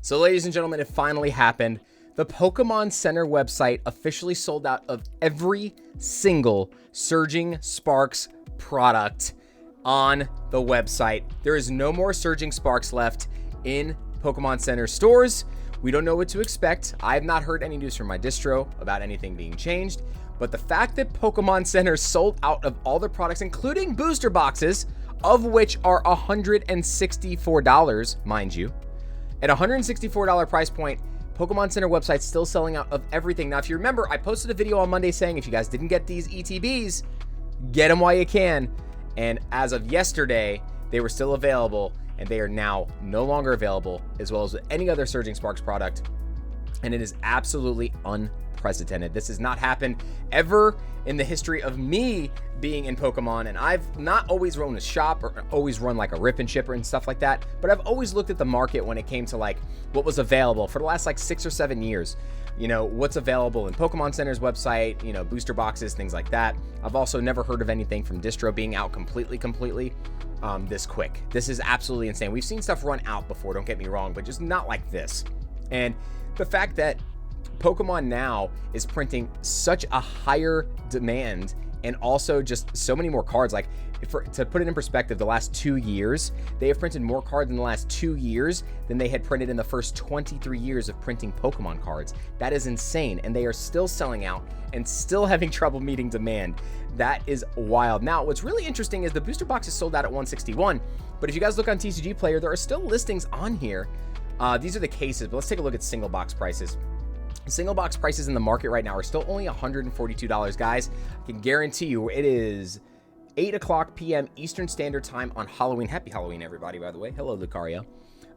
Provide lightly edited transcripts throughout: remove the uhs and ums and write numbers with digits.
So ladies and gentlemen, it finally happened. The Pokemon Center website officially sold out of every single Surging Sparks product on the website. There is no more Surging Sparks left in Pokemon Center stores. We don't know what to expect. I have not heard any news from my distro about anything being changed, but the fact that Pokemon Center sold out of all their products, including booster boxes, of which are $164, mind you, at $164 price point, Pokemon Center website still selling out of everything. Now, if you remember, I posted a video on Monday saying if you guys didn't get these ETBs, get them while you can. And as of yesterday, they were still available, and they are now no longer available, as well as any other Surging Sparks product. And it is absolutely unprecedented. This has not happened ever in the history of me being in Pokemon, and I've not always run a shop or always run like a rip and shipper and stuff like that, but I've always looked at the market when it came to like what was available for the last like 6 or 7 years. You know, what's available in Pokemon Center's website, you know, booster boxes, things like that. I've also never heard of anything from distro being out completely this quick. This is absolutely insane. We've seen stuff run out before, don't get me wrong, but just not like this. And the fact that Pokemon now is printing such a higher demand and also just so many more cards. Like, to put it in perspective, the last 2 years, they have printed more cards in the last 2 years than they had printed in the first 23 years of printing Pokemon cards. That is insane, and they are still selling out and still having trouble meeting demand. That is wild. Now, what's really interesting is the booster box is sold out at $161, but if you guys look on TCG Player, there are still listings on here. These are the cases, but let's take a look at single box prices. Single box prices in the market right now are still only $142, guys. I can guarantee you it is 8 o'clock p.m. Eastern Standard Time on Halloween. Happy Halloween, everybody, by the way. Hello, Lucario.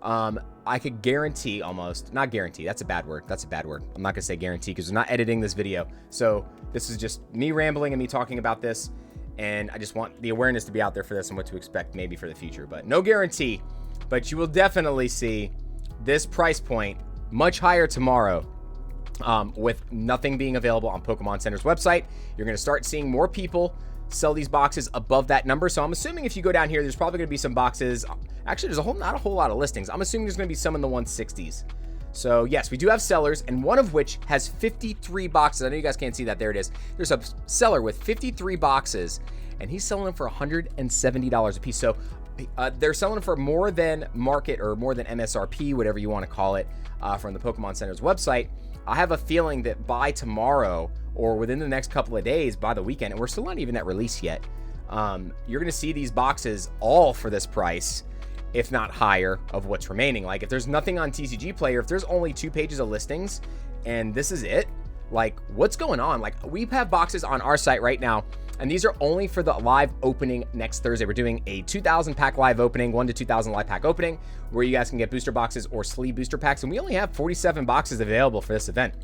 I could guarantee almost, not guarantee, that's a bad word. That's a bad word. I'm not gonna say guarantee because we're not editing this video. So this is just me rambling and me talking about this. And I just want the awareness to be out there for this and what to expect maybe for the future, but no guarantee. But you will definitely see this price point much higher tomorrow. With nothing being available on Pokemon Center's website, you're going to start seeing more people sell these boxes above that number. So I'm assuming if you go down here, there's probably going to be some boxes. Actually, there's not a whole lot of listings. I'm assuming there's going to be some in the 160s. So yes, we do have sellers, and one of which has 53 boxes. I know you guys can't see that. There it is. There's a seller with 53 boxes, and he's selling them for $170 a piece. So they're selling for more than market or more than MSRP, whatever you want to call it, from the Pokemon Center's website. I have a feeling that by tomorrow or within the next couple of days, by the weekend, and we're still not even at release yet, you're going to see these boxes all for this price, if not higher, of what's remaining. Like, if there's nothing on TCG Player, if there's only 2 pages of listings and this is it, like, what's going on? Like, we have boxes on our site right now, and these are only for the live opening next Thursday. We're doing a 2,000 pack live opening, 1 to 2,000 live pack opening, where you guys can get booster boxes or sleeve booster packs. And we only have 47 boxes available for this event.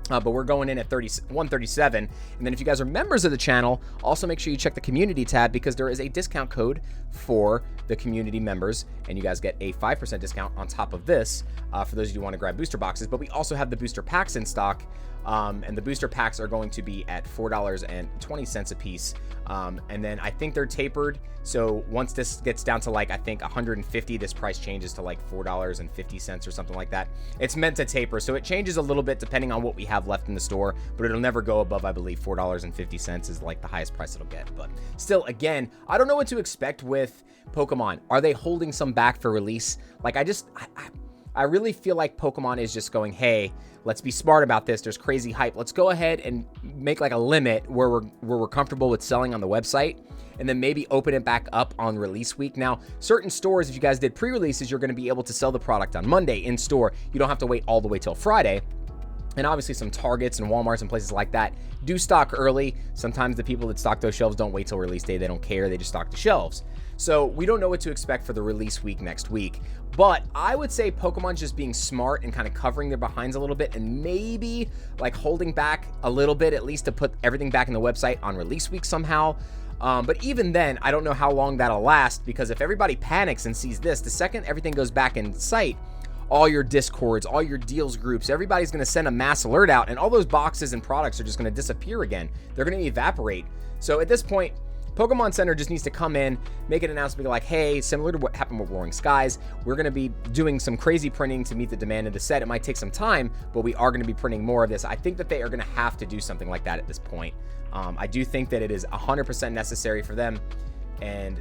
But we're going in at 137. And then if you guys are members of the channel, also make sure you check the community tab because there is a discount code for the community members. And you guys get a 5% discount on top of this for those of you who want to grab booster boxes. But we also have the booster packs in stock. And the booster packs are going to be at $4.20 a piece. And then I think they're tapered. So once this gets down to like, I think 150, this price changes to like $4.50 or something like that. It's meant to taper. So it changes a little bit depending on what we have left in the store, but it'll never go above, I believe, $4.50 is like the highest price it'll get. But still, again, I don't know what to expect with Pokemon. Are they holding some back for release? Like, I really feel like Pokemon is just going, hey, let's be smart about this. There's crazy hype. Let's go ahead and make like a limit where we're comfortable with selling on the website, and then maybe open it back up on release week. Now, certain stores, if you guys did pre-releases, you're going to be able to sell the product on Monday in store. You don't have to wait all the way till Friday. And obviously some Targets and Walmarts and places like that do stock early. Sometimes the people that stock those shelves don't wait till release day. They don't care. They just stock the shelves. So we don't know what to expect for the release week next week. But I would say Pokemon's just being smart and kind of covering their behinds a little bit and maybe like holding back a little bit, at least to put everything back in the website on release week somehow. But even then, I don't know how long that'll last, because if everybody panics and sees this, the second everything goes back in sight, all your Discords, all your deals groups, everybody's going to send a mass alert out, and all those boxes and products are just going to disappear again. They're going to evaporate. So at this point, Pokemon Center just needs to come in, make an announcement like, hey, similar to what happened with Roaring Skies, we're going to be doing some crazy printing to meet the demand of the set. It might take some time, but we are going to be printing more of this. I think that they are going to have to do something like that at this point. I do think that it is 100% necessary for them. And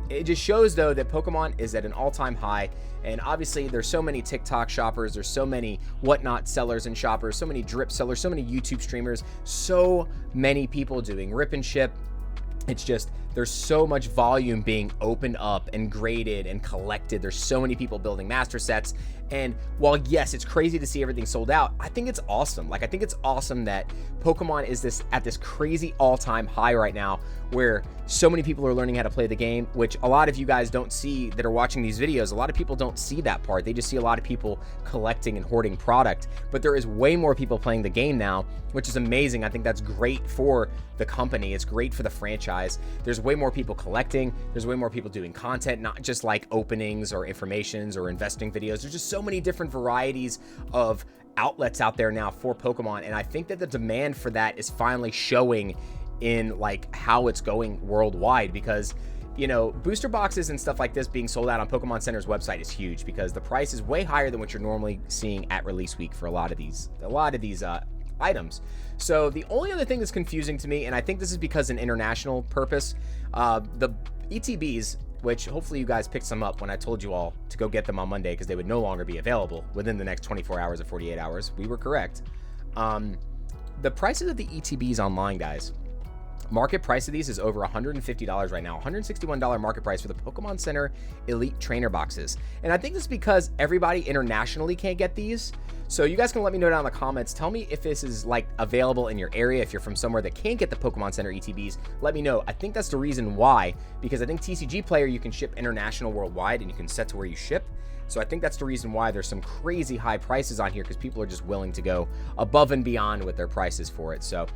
it just shows, though, that Pokemon is at an all-time high. And obviously, there's so many TikTok shoppers, there's so many whatnot sellers and shoppers, so many drip sellers, so many YouTube streamers, so many people doing rip and ship. It's just, there's so much volume being opened up and graded and collected. There's so many people building master sets. And while, yes, it's crazy to see everything sold out, I think it's awesome. Like, I think it's awesome that Pokemon is at this crazy all-time high right now, where so many people are learning how to play the game, which a lot of you guys don't see that are watching these videos. A lot of people don't see that part. They just see a lot of people collecting and hoarding product. But there is way more people playing the game now, which is amazing. I think that's great for the company. It's great for the franchise. There's way more people collecting. There's way more people doing content, not just like openings or informations or investing videos. There's just so many different varieties of outlets out there now for Pokemon, and I think that the demand for that is finally showing in like how it's going worldwide, because you know, booster boxes and stuff like this being sold out on Pokemon Center's website is huge, because the price is way higher than what you're normally seeing at release week for a lot of these items. So the only other thing that's confusing to me, and I think this is because an international purpose, the ETBs, which hopefully you guys picked some up when I told you all to go get them on Monday, because they would no longer be available within the next 24 hours or 48 hours. We were correct. The prices of the ETBs online, guys, market price of these is over $150 right now. $161 market price for the Pokemon Center Elite Trainer boxes. And I think this is because everybody internationally can't get these. So you guys can let me know down in the comments. Tell me if this is like available in your area. If you're from somewhere that can't get the Pokemon Center ETBs, let me know. I think that's the reason why, because I think TCG Player, you can ship international worldwide and you can set to where you ship. So I think that's the reason why there's some crazy high prices on here, because people are just willing to go above and beyond with their prices for it. So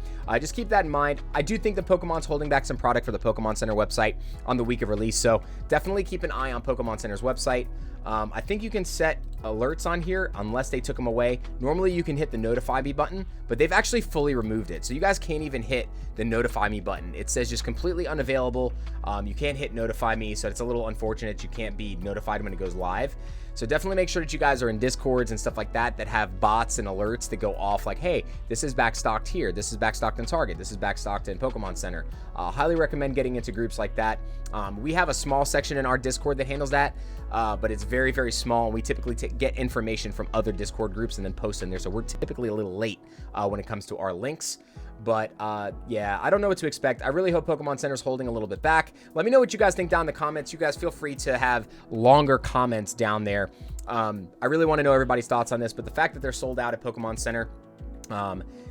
just keep that in mind. I do think that Pokemon's holding back some product for the Pokemon Center website on the week of release. So definitely keep an eye on Pokemon Center's website. I think you can set alerts on here unless they took them away. Normally you can hit the notify me button, but they've actually fully removed it. So you guys can't even hit the notify me button. It says just completely unavailable. You can't hit notify me, so it's a little unfortunate. You can't be notified when it goes live. So definitely make sure that you guys are in Discords and stuff like that that have bots and alerts that go off like, hey, this is backstocked here. This is backstocked in Target. This is backstocked in Pokemon Center. Highly recommend getting into groups like that. We have a small section in our Discord that handles that, but it's very, very small. We typically get information from other Discord groups and then post in there. So we're typically a little late when it comes to our links. But yeah, I don't know what to expect. I really hope Pokemon Center's holding a little bit back. Let me know what you guys think down in the comments. You guys feel free to have longer comments down there. I really want to know everybody's thoughts on this, but the fact that they're sold out at Pokemon Center,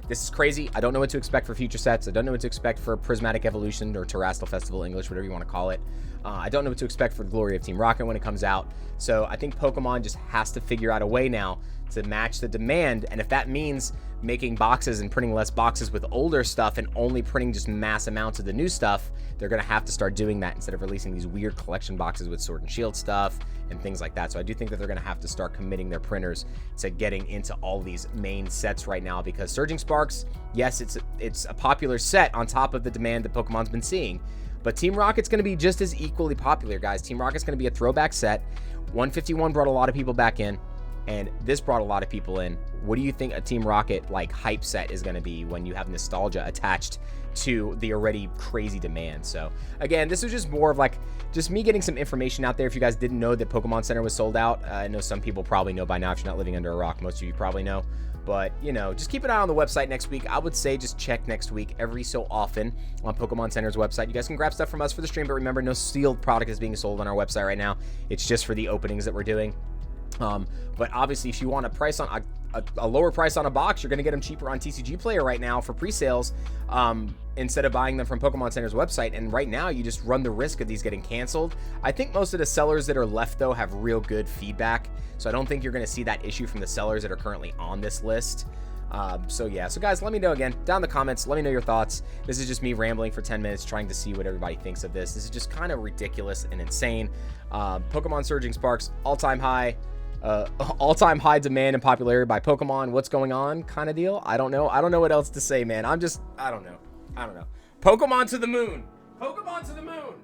this is crazy. I don't know what to expect for future sets. I don't know what to expect for Prismatic Evolution or Terrestrial Festival English, whatever you want to call it. I don't know what to expect for the Glory of Team Rocket when it comes out. So I think Pokemon just has to figure out a way now to match the demand. And if that means making boxes and printing less boxes with older stuff and only printing just mass amounts of the new stuff, they're going to have to start doing that instead of releasing these weird collection boxes with Sword and Shield stuff and things like that. So I do think that they're going to have to start committing their printers to getting into all these main sets right now, because Surging Sparks, yes, it's a popular set on top of the demand that Pokemon's been seeing, but Team Rocket's going to be just as equally popular, guys. Team Rocket's going to be a throwback set. 151 brought a lot of people back in, and this brought a lot of people in. What do you think a Team Rocket like hype set is going to be when you have nostalgia attached to the already crazy demand? So again, this was just more of like just me getting some information out there. If you guys didn't know that Pokemon Center was sold out, I know some people probably know by now if you're not living under a rock. Most of you probably know. But, you know, just keep an eye on the website next week. I would say just check next week every so often on Pokemon Center's website. You guys can grab stuff from us for the stream, but remember, no sealed product is being sold on our website right now. It's just for the openings that we're doing. But obviously, if you want a price on a lower price on a box, you're going to get them cheaper on TCG Player right now for pre-sales, instead of buying them from Pokemon Center's website. And right now, you just run the risk of these getting canceled. I think most of the sellers that are left, though, have real good feedback. So I don't think you're going to see that issue from the sellers that are currently on this list. So yeah, so guys, let me know again down in the comments. Let me know your thoughts. This is just me rambling for 10 minutes trying to see what everybody thinks of this. This is just kind of ridiculous and insane. Pokemon Surging Sparks, all-time high demand and popularity by Pokemon. What's going on kind of deal? I don't know what else to say, man. I don't know. Pokemon to the moon. Pokemon to the moon!